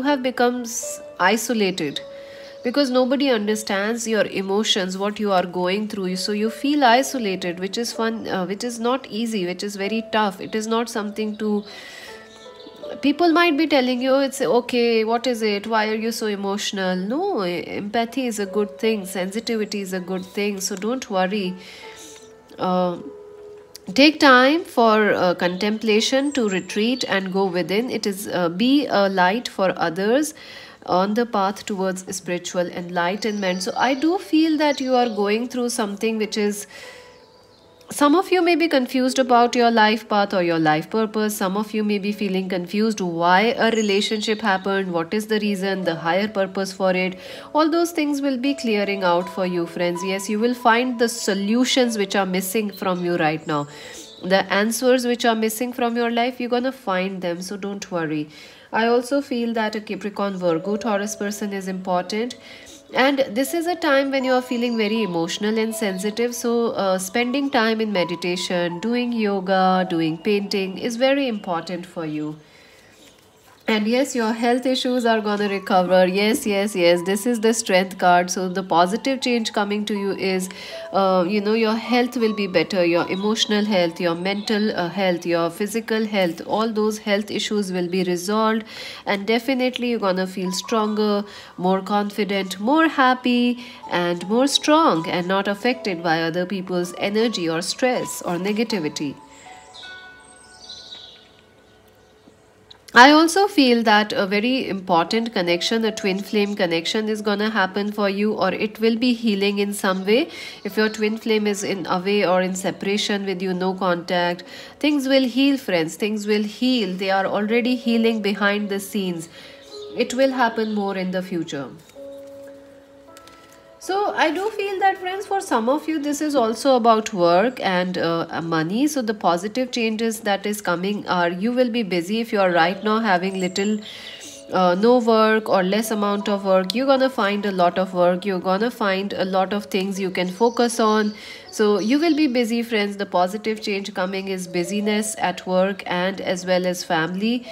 have become isolated because nobody understands your emotions, what you are going through. So you feel isolated, which is which is not easy, which is very tough. It is not something to. People might be telling you, it's okay, what is it? Why are you so emotional? No, empathy is a good thing. Sensitivity is a good thing. So don't worry. Take time for contemplation, to retreat and go within. It is be a light for others on the path towards spiritual enlightenment. So I do feel that you are going through something which is, some of you may be confused about your life path or your life purpose. Some of you may be feeling confused why a relationship happened, what is the reason, the higher purpose for it. All those things will be clearing out for you, friends. Yes, you will find the solutions which are missing from you right now. The answers which are missing from your life, you're gonna find them, so don't worry. I also feel that a Capricorn, Virgo, Taurus person is important. And this is a time when you are feeling very emotional and sensitive, so spending time in meditation, doing yoga, doing painting is very important for you. And yes, your health issues are gonna recover. Yes, yes, yes. This is the strength card. So the positive change coming to you is, your health will be better. Your emotional health, your mental health, your physical health, all those health issues will be resolved, and definitely you're gonna feel stronger, more confident, more happy, and more strong, and not affected by other people's energy or stress or negativity. I also feel that a very important connection, a twin flame connection, is gonna happen for you, or it will be healing in some way. If your twin flame is in away or in separation with you, no contact, things will heal, friends. Things will heal. They are already healing behind the scenes. It will happen more in the future. So I do feel that, friends, for some of you this is also about work and money. So the positive changes that is coming are, you will be busy if you are right now having little no work or less amount of work. You're gonna find a lot of work. You're gonna find a lot of things you can focus on. So you will be busy, friends. The positive change coming is busyness at work and as well as family.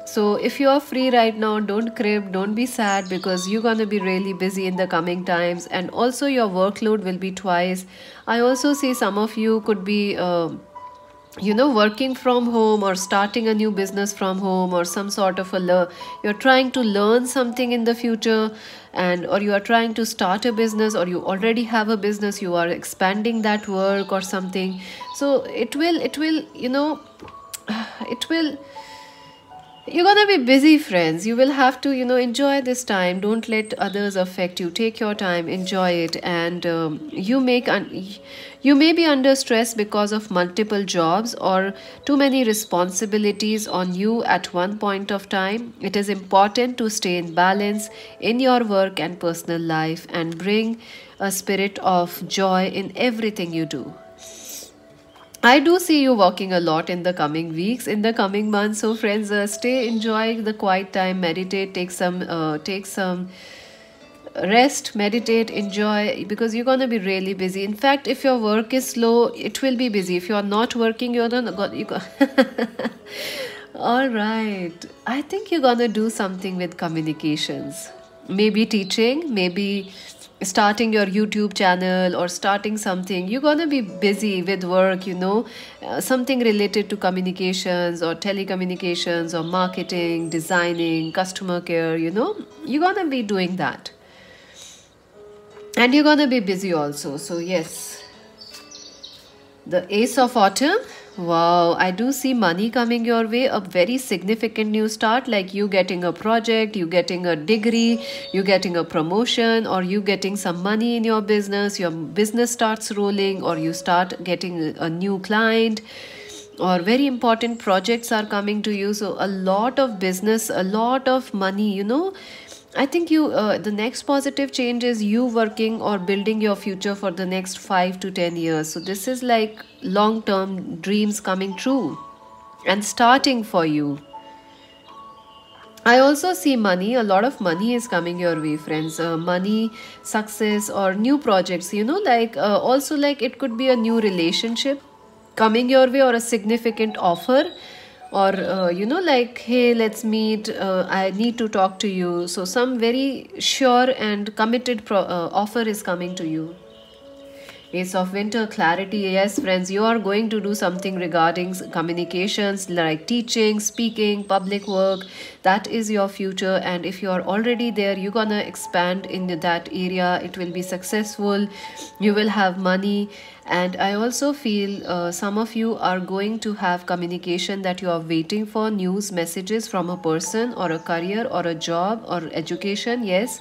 So if you are free right now, don't crib, don't be sad, because you're going to be really busy in the coming times, and also your workload will be twice. I also see some of you could be working from home or starting a new business from home, or some sort of you're trying to learn something in the future, and or you are trying to start a business, or you already have a business, you are expanding that work or something. So it will it will you're gonna be busy, friends. You will have to, enjoy this time. Don't let others affect you. Take your time, enjoy it, and you may be under stress because of multiple jobs or too many responsibilities on you at one point of time. It is important to stay in balance in your work and personal life, and bring a spirit of joy in everything you do. I do see you working a lot in the coming weeks, in the coming months. So, friends, stay, enjoy the quiet time, meditate, take some rest, meditate, enjoy, because you're gonna be really busy. In fact, if your work is slow, it will be busy. If you're not working, you're not got you got. All right, I think you're gonna do something with communications. Maybe teaching, maybe starting your YouTube channel or starting something. You're gonna be busy with work, something related to communications or telecommunications or marketing, designing, customer care, you're gonna be doing that. And you're gonna be busy also. So, yes, the Ace of Autumn. Wow, I do see money coming your way, a very significant new start, like you getting a project, you getting a degree, you getting a promotion, or you getting some money in your business starts rolling, or you start getting a new client, or very important projects are coming to you. So a lot of business, a lot of money, I think the next positive change is you working or building your future for the next 5 to 10 years. So this is like long term dreams coming true and starting for you. I also see money, a lot of money is coming your way, friends. Money, success, or new projects, also like it could be a new relationship coming your way, or a significant offer, or like, hey, let's meet, I need to talk to you. So some very sure and committed offer is coming to you. Ace of Winter, clarity. Yes, friends, you are going to do something regarding communications, like teaching, speaking, public work. That is your future. And if you are already there, you're gonna expand in that area. It will be successful. You will have money. And I also feel some of you are going to have communication that you are waiting for, news, messages from a person, or a career, or a job, or education. Yes,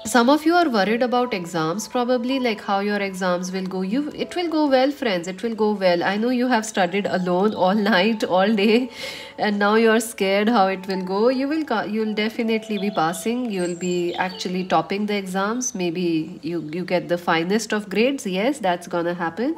some of you are worried about exams, probably, like how your exams will go. It will go well, friends. It will go well. I know you have studied alone all night, all day, and now you are scared how it will go. You'll definitely be passing. You'll be actually topping the exams. Maybe you get the finest of grades. Yes, that's gonna happen.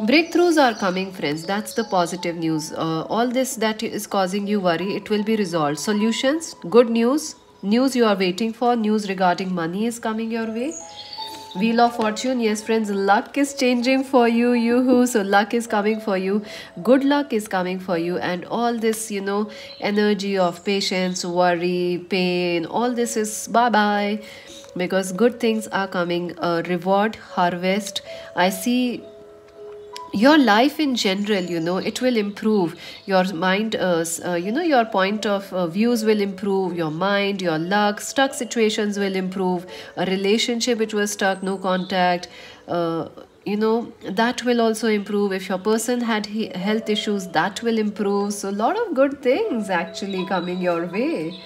Breakthroughs are coming, friends. That's the positive news. All this that is causing you worry, it will be resolved. Solutions, good news. news you are waiting for, news regarding money is coming your way. Wheel of Fortune, yes friends, luck is changing for you, yoo-hoo. So luck is coming for you, good luck is coming for you, and all this, energy of patience, worry, pain, all this is bye-bye, because good things are coming. Reward, harvest, I see your life in general, it will improve. Your mind, your point of views will improve. Your mind, your luck, stuck situations will improve. A relationship which was stuck, no contact, that will also improve. If your person had health issues, that will improve. So a lot of good things actually coming your way.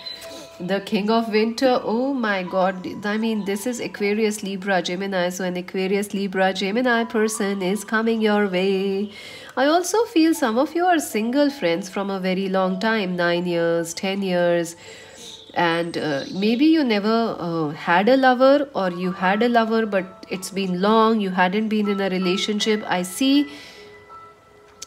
The King of Winter, oh my god, I mean, this is Aquarius, Libra, Gemini. So an Aquarius, Libra, Gemini person is coming your way. I also feel some of you are single, friends, from a very long time, 9 years, 10 years. And maybe you never had a lover, or you had a lover but it's been long, you hadn't been in a relationship. I see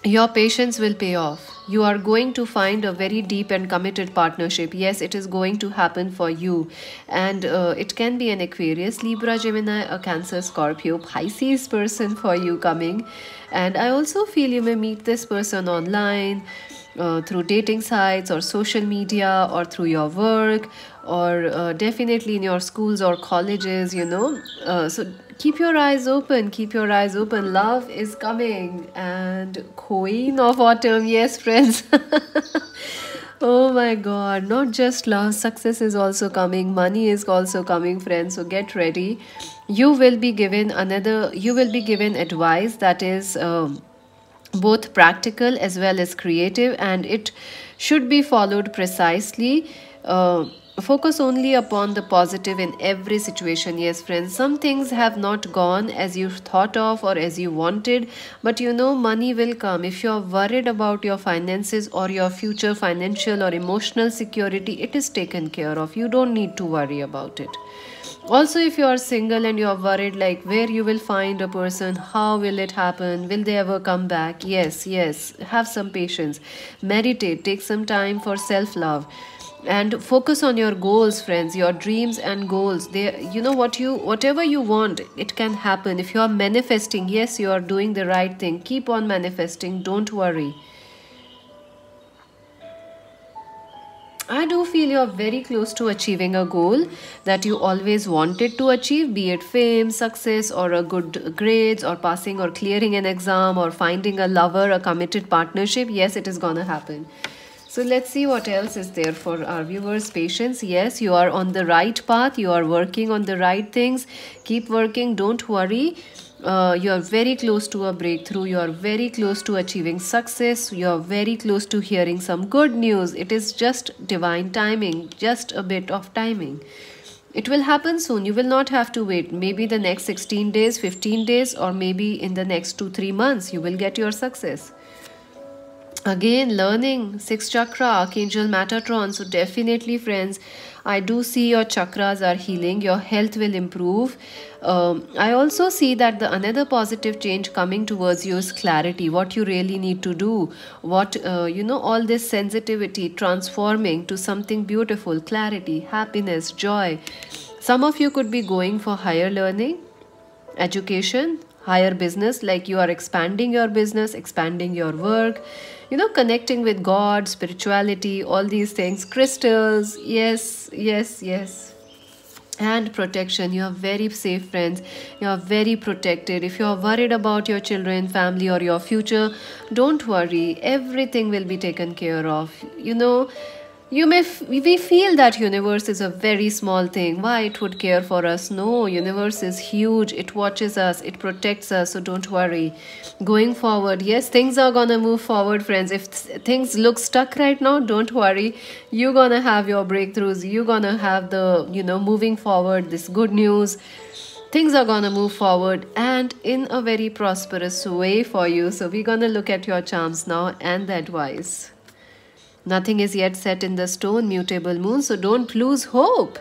your patience will pay off. You are going to find a very deep and committed partnership. Yes, it is going to happen for you. And it can be an Aquarius, Libra, Gemini, a Cancer, Scorpio, Pisces person for you coming. And I also feel you may meet this person online, through dating sites or social media, or through your work, or definitely in your schools or colleges, so keep your eyes open, keep your eyes open. Love is coming. And Queen of Autumn, yes friends. Oh my god, not just love, success is also coming, money is also coming, friends. So get ready. You will be given advice that is both practical as well as creative, and it should be followed precisely. Focus only upon the positive in every situation. Yes friends, some things have not gone as you thought of or as you wanted, but money will come. If you're worried about your finances or your future financial or emotional security, it is taken care of. You don't need to worry about it. Also, if you are single and you are worried like where you will find a person, how will it happen, will they ever come back, yes, have some patience, meditate, take some time for self-love, and focus on your goals, friends, your dreams and goals. Whatever you want, it can happen. If you are manifesting, yes, you are doing the right thing. Keep on manifesting, don't worry. I do feel you're very close to achieving a goal that you always wanted to achieve, be it fame, success, or a good grades, or passing or clearing an exam, or finding a lover, a committed partnership. Yes, it is gonna happen. So let's see what else is there for our viewers. Patience, yes, you are on the right path. You are working on the right things. Keep working, don't worry. You are very close to a breakthrough. You are very close to achieving success. You are very close to hearing some good news. It is just divine timing, just a bit of timing. It will happen soon. You will not have to wait. Maybe the next 16 days, 15 days, or maybe in the next 2-3 months, you will get your success. Again, learning, 6th chakra, Archangel Metatron. So definitely, friends, I do see your chakras are healing. Your health will improve. I also see that the another positive change coming towards you is clarity. What you really need to do. What, all this sensitivity transforming to something beautiful. Clarity, happiness, joy. Some of you could be going for higher learning, education, higher business, like you are expanding your business, expanding your work, connecting with God, spirituality, all these things, crystals, yes. And protection. You are very safe, friends. You are very protected. If you are worried about your children, family, or your future, don't worry. Everything will be taken care of. We feel that universe is a very small thing. Why it would care for us? No, universe is huge. It watches us. It protects us. So don't worry. Going forward, yes, things are gonna move forward, friends. If things look stuck right now, don't worry. You're gonna have your breakthroughs. You're gonna have the, moving forward, this good news. Things are gonna move forward and in a very prosperous way for you. So we're gonna look at your charms now and the advice. Nothing is yet set in the stone, mutable moon, so don't lose hope.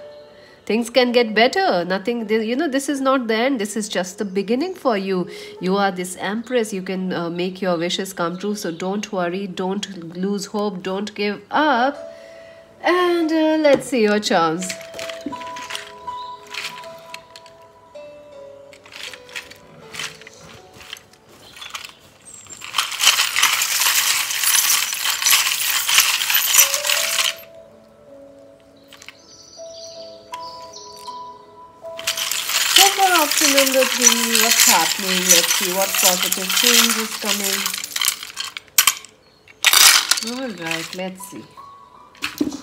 Things can get better. Nothing, this is not the end. This is just the beginning for you. You are this empress. You can make your wishes come true. So don't worry. Don't lose hope. Don't give up. And let's see your charms. Question number 3. What's happening? Let's see what positive change is coming. Alright, let's see.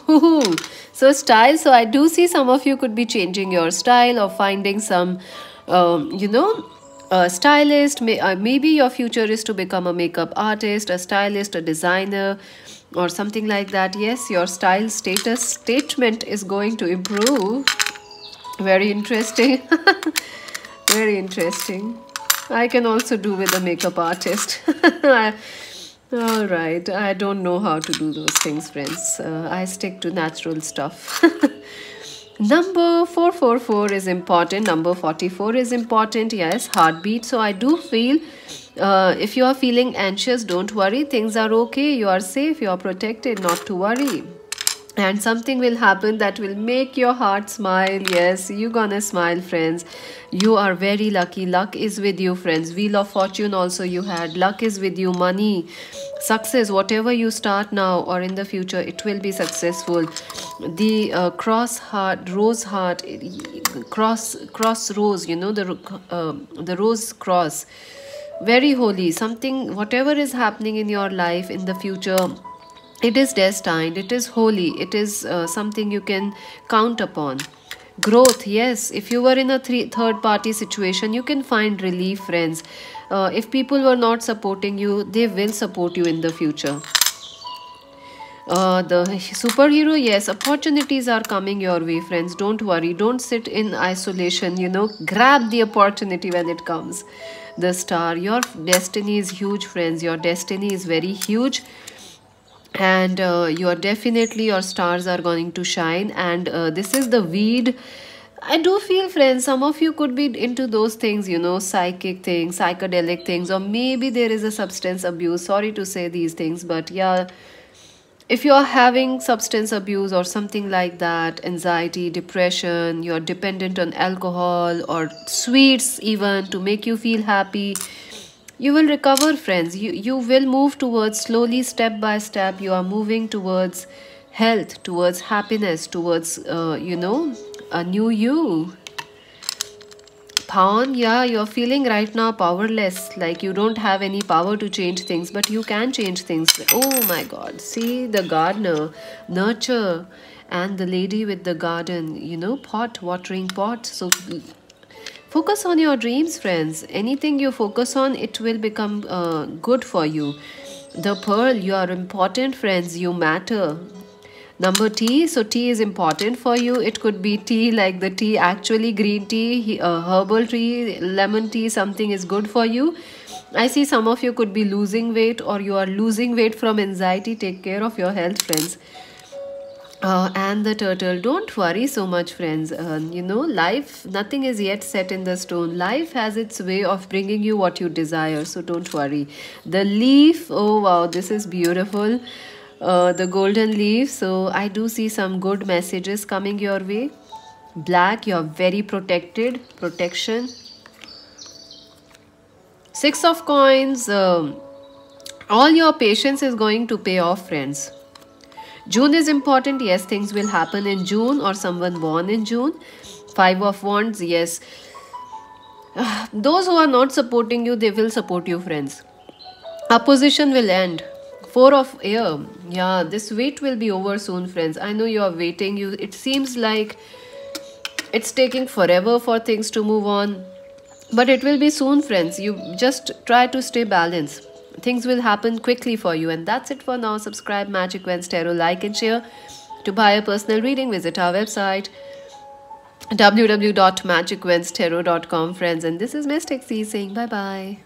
Ooh. So style. So I do see some of you could be changing your style or finding some, stylist. Maybe your future is to become a makeup artist, a stylist, a designer, or something like that. Yes, your style statement is going to improve. Very interesting. Very interesting. I can also do with a makeup artist. All right. I don't know how to do those things, friends. I stick to natural stuff. Number 444 is important. Number 44 is important. Yes, heartbeat. So I do feel if you are feeling anxious, don't worry. Things are okay. You are safe. You are protected. Not to worry. And something will happen that will make your heart smile. Yes, you gonna smile, friends. You are very lucky. Luck is with you, friends. Wheel of Fortune also you had. Luck is with you. Money, success, whatever you start now or in the future, it will be successful. The cross heart, rose heart, cross rose, you know, the rose cross. Very holy. Something, whatever is happening in your life in the future, it is destined, it is holy, it is something you can count upon. Growth, yes. If you were in a third party situation, you can find relief, friends. If people were not supporting you, they will support you in the future. The superhero, yes, opportunities are coming your way, friends. Don't worry, don't sit in isolation, you know, grab the opportunity when it comes. The star, your destiny is huge, friends. Your destiny is very huge. And you are definitely, your stars are going to shine. And this is the weed. I do feel, friends, some of you could be into those things, you know, psychic things, psychedelic things, or maybe there is a substance abuse. Sorry to say these things, but yeah, if you are having substance abuse or something like that, anxiety, depression, you're dependent on alcohol or sweets even to make you feel happy, you will recover, friends. You will move towards, slowly, step by step, you are moving towards health, towards happiness, towards a new you. Pawn, yeah, you're feeling right now powerless, like you don't have any power to change things, but you can change things. Oh my god, see the gardener, nurture, and the lady with the garden, you know, pot, watering pot. So focus on your dreams, friends. Anything you focus on, it will become good for you. The pearl, you are important, friends. You matter. Number tea. So tea is important for you. It could be tea like the tea, actually green tea, herbal tea, lemon tea. Something is good for you. I see some of you could be losing weight, or you are losing weight from anxiety. Take care of your health, friends. And the turtle, don't worry so much, friends. You know, life, nothing is yet set in the stone. Life has its way of bringing you what you desire, so don't worry. The leaf, oh wow, this is beautiful. The golden leaf. So I do see some good messages coming your way. Black, you're very protected. Protection. Six of coins. All your patience is going to pay off, friends. June is important. Yes, things will happen in June, or someone born in June. Five of Wands. Yes. Those who are not supporting you, they will support you, friends. Opposition will end. Four of Air. Yeah, this wait will be over soon, friends. I know you are waiting. It seems like it's taking forever for things to move on, but it will be soon, friends. You just try to stay balanced. Things will happen quickly for you. And that's it for now. Subscribe Magic Wends Tarot, like and share. To buy a personal reading, visit our website www.magicwendstarot.com, friends. And this is Miss Tixie saying bye bye.